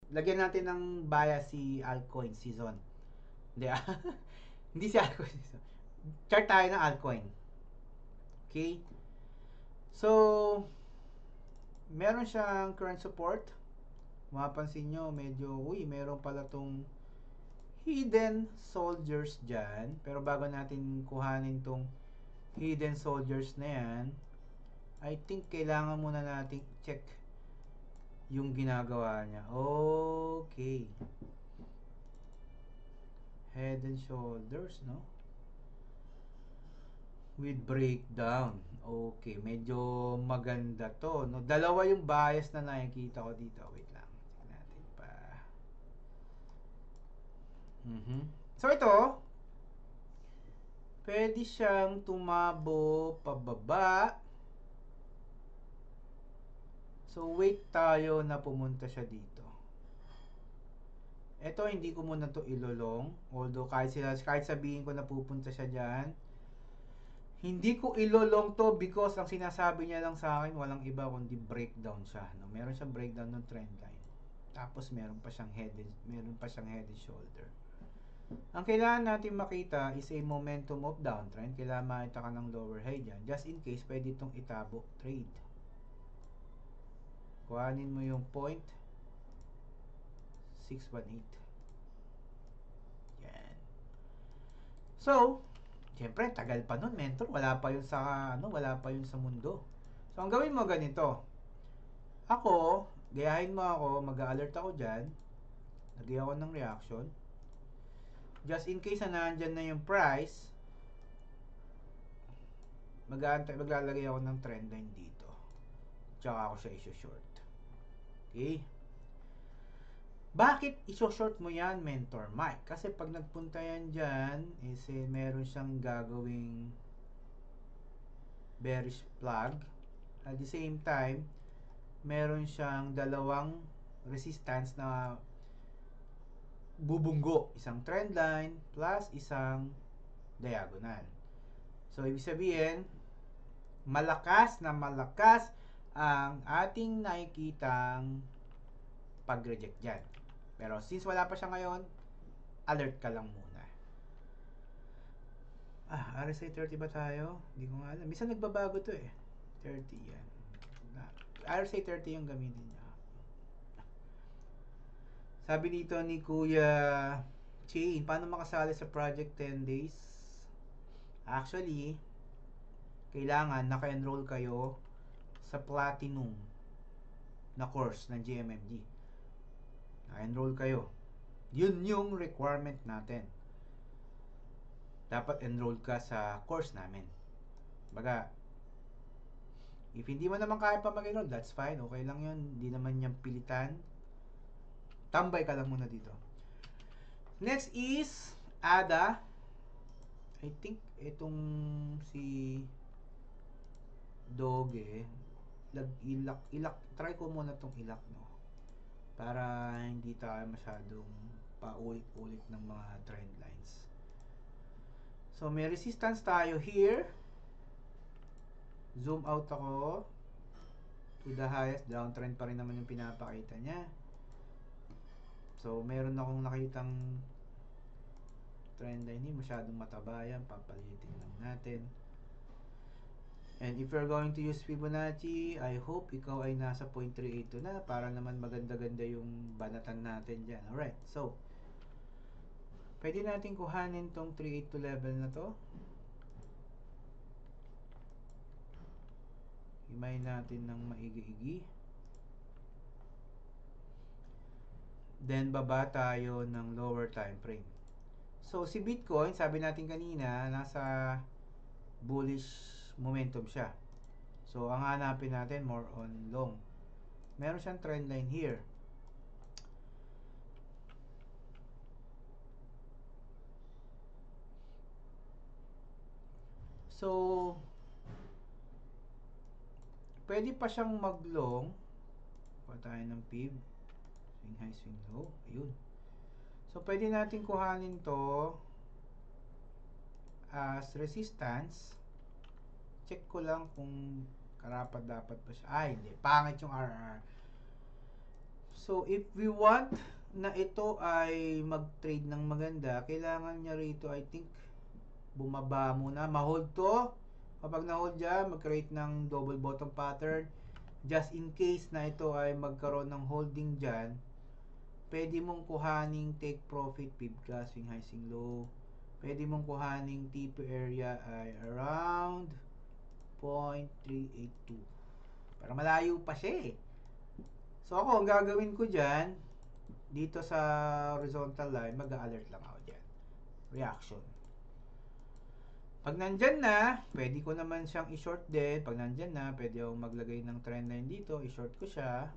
lagyan natin ng bias si altcoin season. Hindi ah. Hindi si altcoin season. Chart tayo ng altcoin. Okay? So, meron siyang current support. Mapapansin nyo, medyo, meron pala tong hidden soldiers dyan. Pero bago natin kuhanin tong hidden soldiers na yan, I think kailangan muna natin check yung ginagawa niya. Okay. Head and shoulders, no? With breakdown. Okay, medyo maganda to, no? Dalawa yung bias na nakikita ko dito. Wait lang. Tingnan natin pa. So ito, pwede siyang tumabo pababa. So wait tayo na pumunta siya dito. Ito hindi ko muna to ilolong. Although kahit sabihin ko na pupunta siya diyan, hindi ko ilolong to because ang sinasabi niya lang sa akin walang iba kundi breakdown siya. No? Meron siyang breakdown ng trend line. Tapos meron pa siyang head and shoulder. Ang kailangan natin makita is a momentum of downtrend. Kailangan makita ka ng lower high dyan. Just in case, pwede itong itabo trade. Kuhanin mo yung point 618. Yan. So, siyempre, tagal pa nun, mentor. Wala pa yun sa mundo. So, ang gawin mo ganito. Ako, gayahin mo ako, mag-alert ako dyan. Lagay ako ng reaction. Just in case na nandyan na yung price, maglalagay ako ng trend line dito. Tsaka ako siya iso-short. Okay? Bakit iso-short mo yan, Mentor Mike? Kasi pag nagpunta yan dyan, meron siyang gagawing bearish flag. At the same time, meron siyang dalawang resistance na bubunggo. Isang trend line plus isang diagonal. So, ibig sabihin, malakas ang ating nakikitang pag-reject dyan. Pero since wala pa siya ngayon, alert ka lang muna. RSI 30 ba tayo? Hindi ko nga alam. Minsan nagbabago to eh. 30 yan. RSI 30 yung gamitin niya. Sabi dito ni Kuya Chain, paano makasali sa Project 10 Days? Actually, kailangan naka-enroll kayo sa Platinum na course ng GMMD. Naka-enroll kayo. Yun yung requirement natin. Dapat enroll ka sa course namin. Baga, if hindi mo naman kaya pa mag-enroll, that's fine. Okay lang yun. Hindi naman yung pilitan. Tambay ka lang muna dito. Next is ADA. I think itong si Doge, try ko muna tong ilak, no? Para hindi tayo masyadong paulit-ulit ng mga trend lines. So, may resistance tayo here. Zoom out ako to the highest. Downtrend pa rin naman yung pinapakita niya. So, meron akong nakitang trend line hindi masyadong mataba yan. Papalitin lang natin. And if you're going to use Fibonacci, I hope ikaw ay nasa 0.382 na para naman maganda-ganda yung banatan natin dyan. Alright, so pwede natin kuhanin tong 382 level na to. Himay natin ng maigi-igi. Then baba tayo ng lower time frame. So si Bitcoin, sabi natin kanina, nasa bullish momentum siya. So ang hanapin natin more on long. Meron siyang trend line here. So pwede pa siyang mag-long. Kuha tayo ng PIB. Swing high, swing low. Ayun. So pwede natin kuhanin to as resistance. Check ko lang kung karapat dapat pa siya. Hindi. Pangit yung RR. So, if we want na ito ay mag-trade ng maganda, kailangan niya rito, I think, bumaba muna. Ma-hold to. Kapag na-hold dyan, mag-create ng double bottom pattern. Just in case na ito ay magkaroon ng holding dyan, pwede mong kuhaning take profit, pibka, swing high, swing low. Pwede mong kuhaning TP area ay around 0.382. Para malayo pa siya eh. So ako, ang gagawin ko dyan, dito sa horizontal line, mag-alert lang ako dyan. Reaction. Pag nandyan na, pwede ko naman siyang i-short din. Pag nandyan na, pwede akong maglagay ng trend line dito. I-short ko siya.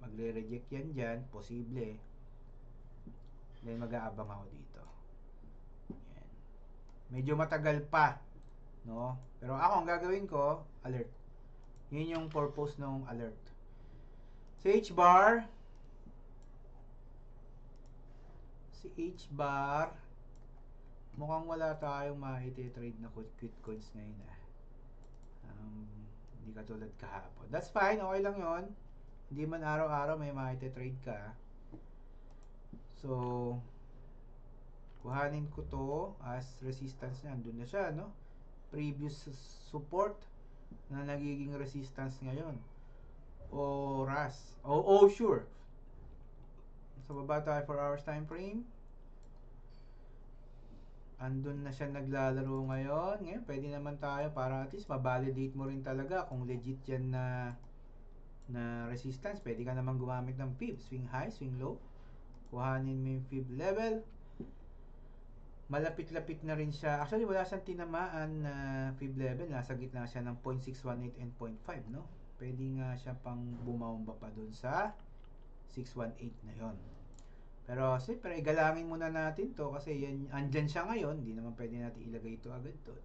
Magre-reject yan dyan. Posible. Then mag-aabang ako dito. Yan. Medyo matagal pa. No? Pero ako, ang gagawin ko, alert. Yun yung purpose ng alert. Si H-bar, mukhang wala tayong ma-trade na quit coins ngayon hindi katulad kahapon. That's fine, okay lang yon. Hindi man araw-araw may ma-trade ka. So, kuhanin ko to as resistance niya. Andun na siya, no? Previous support na nagiging resistance ngayon. Oras. Sure. So, baba tayo 4 hours time frame. Andun na siya naglalaro ngayon. Ngayon, pwede naman tayo para at least ma-validate mo rin talaga kung legit yan na resistance. Pwede ka naman gumamit ng fib. Swing high, swing low. Kuhanin mo yung fib level. Malapit-lapit na rin siya. Actually, wala siyang tinamaan na fib level. Nasa gitna siya ng 0.618 and 0.5, no? Pwede nga siya pang bumamba pa dun sa 618 na yon. Pero siyempre, igalangin muna natin to kasi yan, andyan siya ngayon. Hindi naman pwede natin ilagay ito agad to.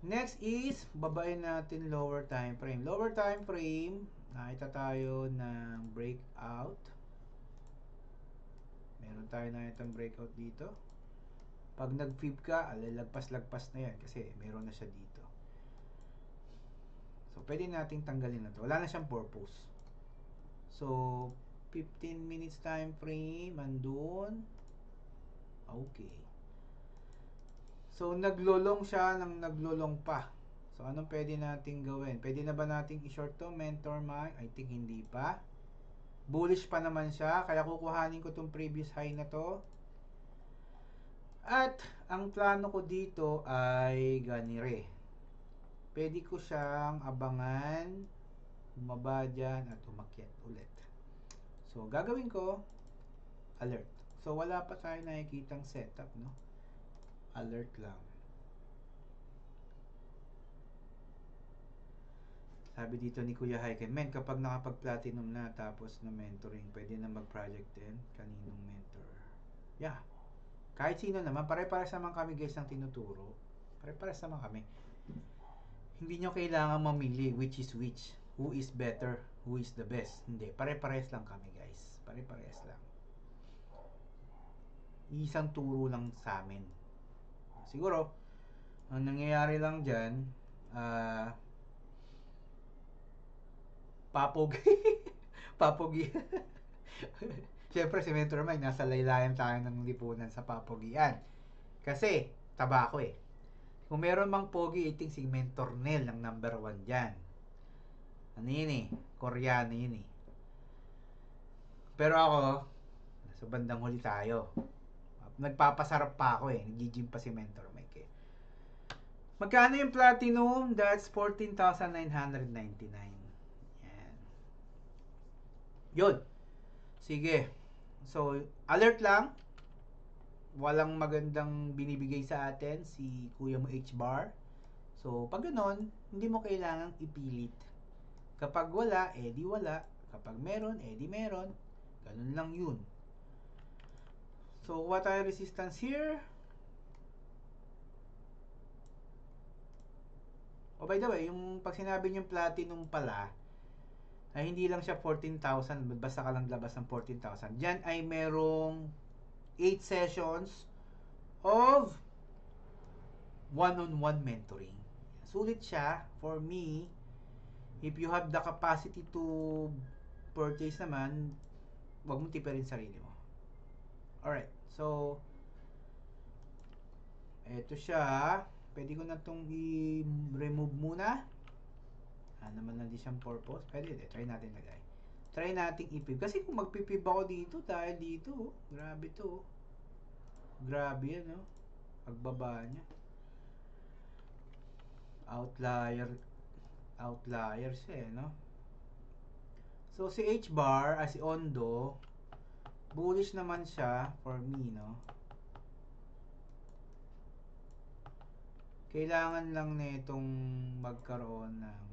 Next is, babain natin lower time frame. Lower time frame, nakita tayo ng breakout. Meron tayo na itong breakout dito. Pag nag-fib ka, lalagpas-lagpas na yan kasi meron na siya dito. So, pwede nating tanggalin na to. Wala na siyang purpose. So, 15 minutes time frame, andun. Okay. So, naglolong siya ng naglolong pa. So, anong pwede nating gawin? Pwede na ba nating i-short to? Mentor mark? I think hindi pa. Bullish pa naman siya. Kaya kukuhanin ko tong previous high na to. At, ang plano ko dito ay ganire. Pwede ko siyang abangan, bumaba dyan, at umakyat ulit. So, gagawin ko, alert. So, wala pa tayo nakikitang setup, no? Alert lang. Sabi dito ni Kuya Haiken, men, kapag nakapag-platinum na tapos na mentoring, pwede na mag-project din? Kaninong mentor? Yeah. Kahit sino naman, pare-pares naman kami guys ng tinuturo. Pare-pares naman kami. Hindi nyo kailangan mamili which is which. Who is better? Who is the best? Hindi. Pare-pares lang kami guys. Pare-pares lang. Isang turo lang sa amin. Siguro, ang nangyayari lang dyan, papogi. Papogi. Siyempre, si Mentor Mike, nasa laylayan tayo ng lipunan sa papogian. Kasi, tabako eh. Kung meron mang pogi, iting si Mentor Nel ang number 1 dyan. Ano yun eh? Koreano yun eh. Pero ako, nasa bandang huli tayo. Nagpapasarap pa ako eh. Nag-gym pa si Mentor Mike eh. Magkano yung platinum? That's 14,999. Yan. Yun. Sige. So, alert lang. Walang magandang binibigay sa atin si Kuya mo H-bar. So, pag ganon, hindi mo kailangang ipilit. Kapag wala, di wala. Kapag meron, di meron. Ganun lang yun. So, kuha tayo resistance here. Oh, by the way, yung pag sinabi nyo platinum pala, ay hindi lang siya 14,000, basta ka lang labas ng 14,000. Diyan ay merong 8 sessions of one-on-one mentoring. Sulit siya for me if you have the capacity to purchase naman, wag mong tipirin sarili mo. Alright, so eto siya. Pwede ko na itong i-remove muna. Naman lang di siyang purpose. Pwede, try natin lagay. Try natin ipib. Kasi kung magpipib ako dito, dahil dito, grabe to. Grabe yan, no? Pagbaba niya. Outlier siya, no? So, si H-bar, si Ondo, bullish naman siya for me, no? Kailangan lang na itong magkaroon ng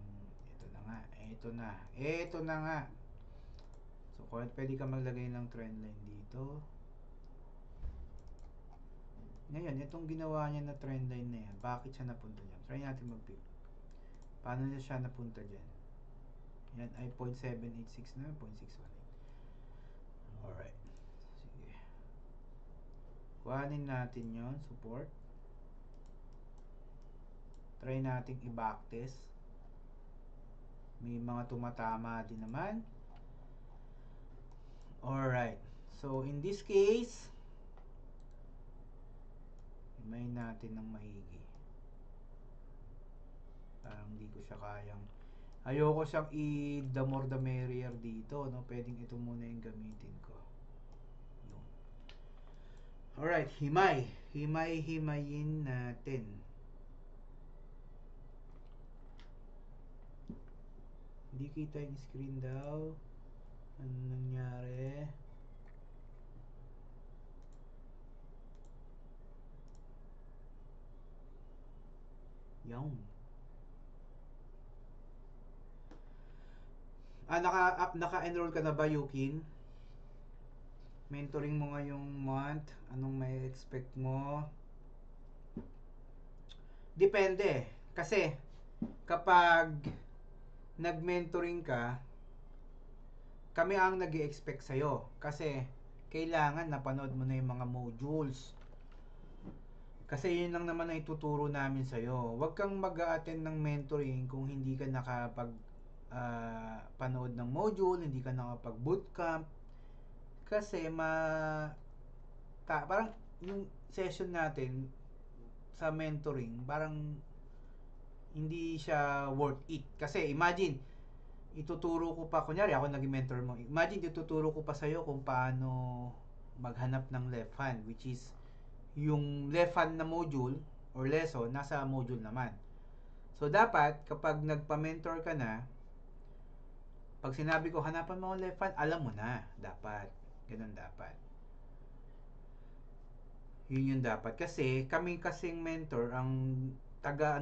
ito na nga. So, pwede ka maglagay ng trend line dito. Ngayon, itong ginawa niya na trend line na yan, bakit siya napunta dyan? Try natin mag-pick. Paano niya siya napunta dyan? Yan ay 0.786 na, 0.618. Alright. Sige. Kuhanin natin yon support. Try natin i-backtest. May mga tumatama din naman. Alright. So, in this case, may natin ng maigi. Parang hindi ko siya kayang. Ayoko siyang the more the merrier dito, no? Pwedeng ito muna yung gamitin ko. Yun. Alright, himay. Himayin natin. Hindi kita yung screen daw. Ano nangyari? Yung. Naka-enroll ka na ba, Yukin? Mentoring mo ngayong month. Anong may expect mo? Depende. Kasi, kapag nag-mentoring ka, kami ang nag-i-expect sa'yo. Kasi, kailangan napanood mo na yung mga modules. Kasi yun lang naman ang ituturo namin sa'yo. Huwag kang mag-a-attend ng mentoring kung hindi ka nakapag panood ng module, hindi ka nakapag bootcamp. Kasi parang yung session natin sa mentoring, parang hindi siya worth it. Kasi imagine, ituturo ko pa, kunyari ako naging mentor mo, imagine ituturo ko pa sa'yo kung paano maghanap ng left hand, which is yung left hand na module or lesson nasa module naman. So dapat kapag nagpa-mentor ka na, pag sinabi ko hanapan mo ang left hand, alam mo na. Dapat ganun dapat. Yun yung dapat. Kasi kami kasing mentor ang taga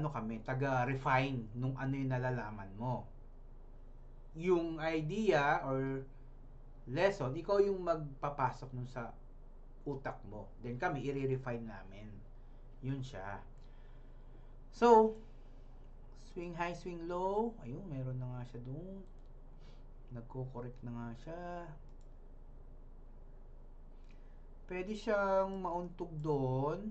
refine nung ano yung nalalaman mo. Yung idea or lesson, ikaw yung magpapasok nun sa utak mo. Then kami i-refine namin. Yun siya. So, swing high, swing low. Ayun, meron na nga siya doon. Nagko-correct na nga siya. Pwede siyang mauntog doon.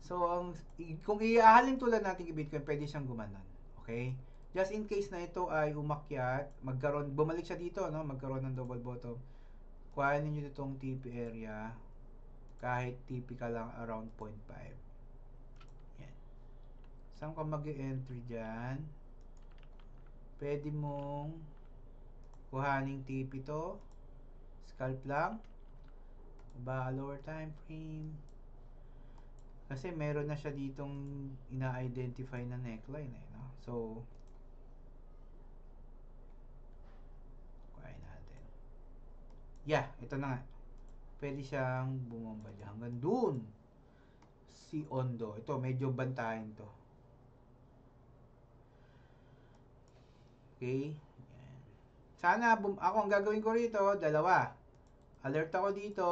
So, kung iahalin tulad natin kay Bitcoin, pwede siyang gumanon. Okay? Just in case na ito ay umakyat, bumalik siya dito, no? Magkaroon ng double bottom. Kuhanin niyo itong TP area. Kahit TP ka lang around 0.5. Yan. Saan ka mag-entry dyan? Pwede mong kuhaning TP to. Scalp lang. Lower time frame. Kasi meron na siya ditong ina-identify na neckline eh, no? So, kuhain natin. Yeah, ito na nga. Pwede siyang bumamba dyan. Hanggang dun. Si Ondo. Ito, medyo bantayan to. Okay? Yan. Sana, ako ang gagawin ko rito, dalawa. Alert ako dito.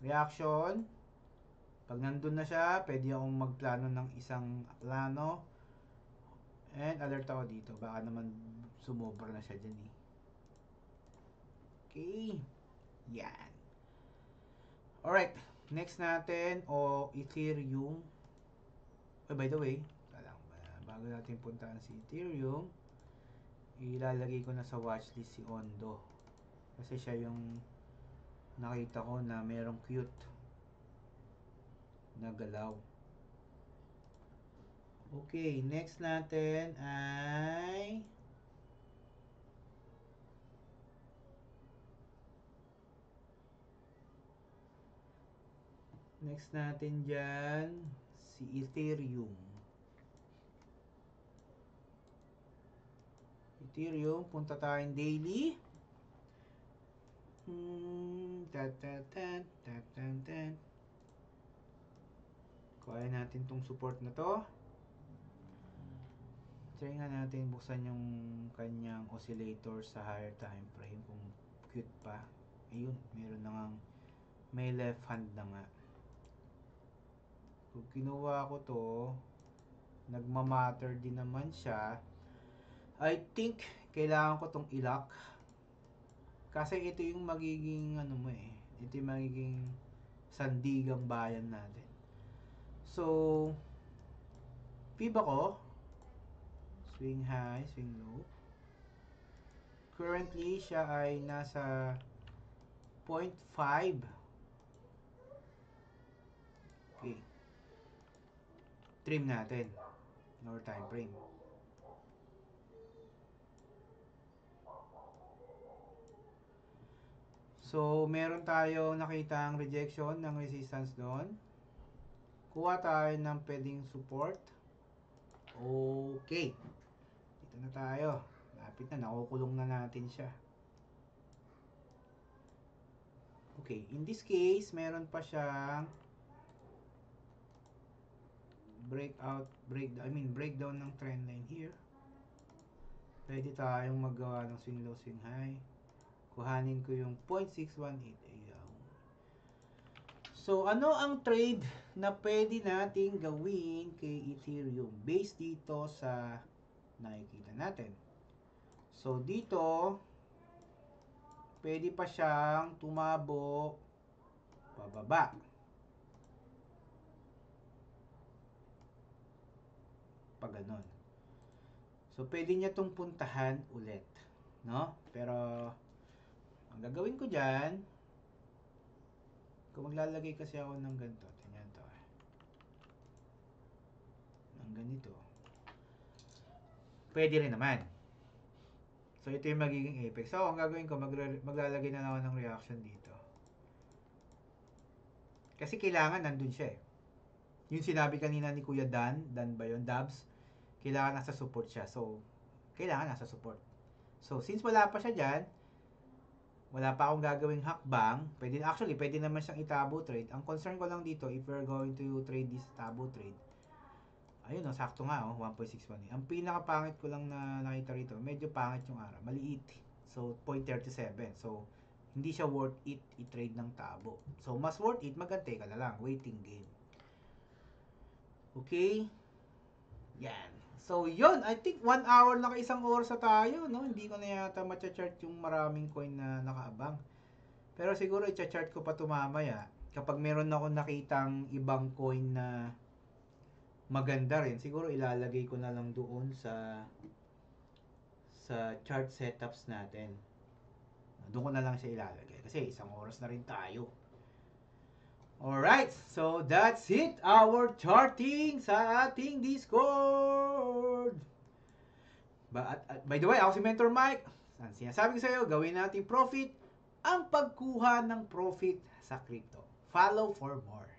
Reaction. Pag nandun na siya, pwede akong magplano ng isang plano. And alert ako dito. Baka naman sumobra na siya dyan eh. Okay. Yan. Alright. Next natin, Ethereum. By the way, bago natin puntaan si Ethereum, ilalagay ko na sa watchlist si Ondo. Kasi siya yung nakita ko na merong cute na galaw. Okay, next natin ay next natin dyan si Ethereum. Ethereum, punta tayong daily. Kuha natin tong support na to. Try nga natin buksan yung kanyang oscillator sa higher time frame kung cute pa. Ayun, meron na ngang may left hand na nga. Kung kinuha ko to, nagmamatter din naman siya. I think kailangan ko tong i-lock. Kasi ito yung magiging ano mo eh. Ito yung magiging sandigang bayan natin. So, FIBA ko, swing high, swing low. Currently, siya ay nasa 0.5. Okay. Trim natin. Lower time frame. So, meron tayong nakitang rejection ng resistance doon. Kuha tayo ng pwedeng support. Okay. Dito na tayo. Lapit na. Nakukulong na natin siya. Okay. In this case, meron pa siyang breakdown ng trend line here. Pwede tayong maggawa ng swing low, swing high. Kuhanin ko yung 0.618. Ayaw. So, ano ang trade na pwede nating gawin kay Ethereum based dito sa nakikita natin? So, dito, pwede pa siyang tumabo pababa. Pag ganon. So, pwede niya itong puntahan ulit. No? Pero, ang gagawin ko dyan, kung maglalagay kasi ako ng ganito, tingnan to ng ganito, pwede rin naman. So, ito yung magiging apex. So, ang gagawin ko, maglalagay na ako ng reaction dito. Kasi kailangan nandun siya eh. Yung sinabi kanina ni Kuya Dan ba yun? Dabs, kailangan nasa support siya. So, kailangan nasa support. So, since wala pa siya dyan, wala pa akong gagawing hakbang, pwede naman siyang itabo trade. Ang concern ko lang dito, if we're going to trade this tabo trade, ayun o, sakto nga o, 1.61. Ang pinakapangit ko lang na nakita rito, medyo pangit yung araw, maliit. So, 0.37. So, hindi siya worth it i-trade ng tabo. So, mas worth it, magante ka na lang, waiting game. Okay? Yan. So, yun. I think 1 hour na isang oras na tayo, no? Hindi ko na yata matcha-chart yung maraming coin na nakaabang. Pero siguro i-chart ko pa ito mamaya. Kapag meron ako nakitang ibang coin na maganda rin, siguro ilalagay ko na lang doon sa chart setups natin. Doon ko na lang siya ilalagay. Kasi isang oras na rin tayo. Alright, so that's it, our charting sa ating Discord. By the way, ako si Mentor Mike. Sinasabi ko sa iyo, gawin natin profit ang pagkuha ng profit sa crypto. Follow for more.